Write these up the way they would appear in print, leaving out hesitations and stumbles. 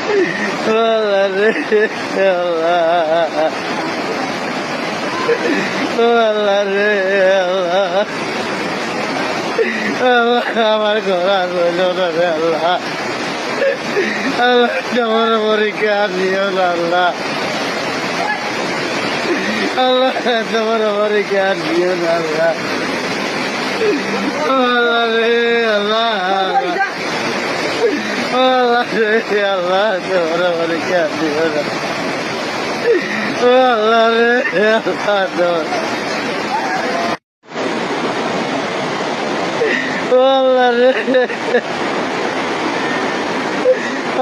আল্লাহ রে আল্লাহ, আল্লাহ রে আল্লাহ, আল্লাহ আমার ঘর আর হইল না রে আল্লাহ, আল্লাহ তোমার পরীক্ষা দিও না আল্লাহ, আল্লাহ তোমার পরীক্ষা দিও না আল্লাহ, আল্লাহ রে আল্লাহ, আল্লাহ রে আল্লাহ তোমার পরীক্ষা দিও না, আল্লাহ রে আল্লাহ তোমার, আল্লাহ রে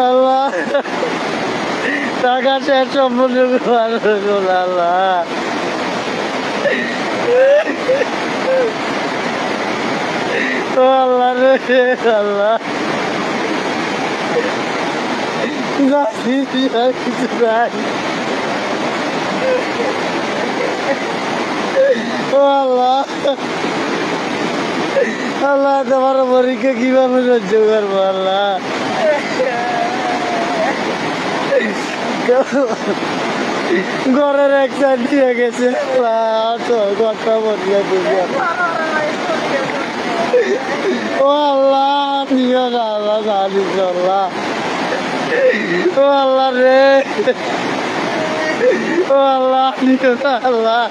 আল্লাহ টাকা শেষ সম্বন্ধে আল্লাহ, আল্লাহ রে আল্লাহ কিছু নাই, আল্লাহ আল্লাহ তোমার পরীক্ষা কিভাবে সহ্য করবো আল্লাহ, ঘরের এক সাইড দিয়ে গেছে কথা বদলে দিবে, ও আল্লাহ নিও না আল্লাহ জানিস আল্লাহ, ও আল্লাহ রে, ও আল্লাহ নিও না আল্লাহ।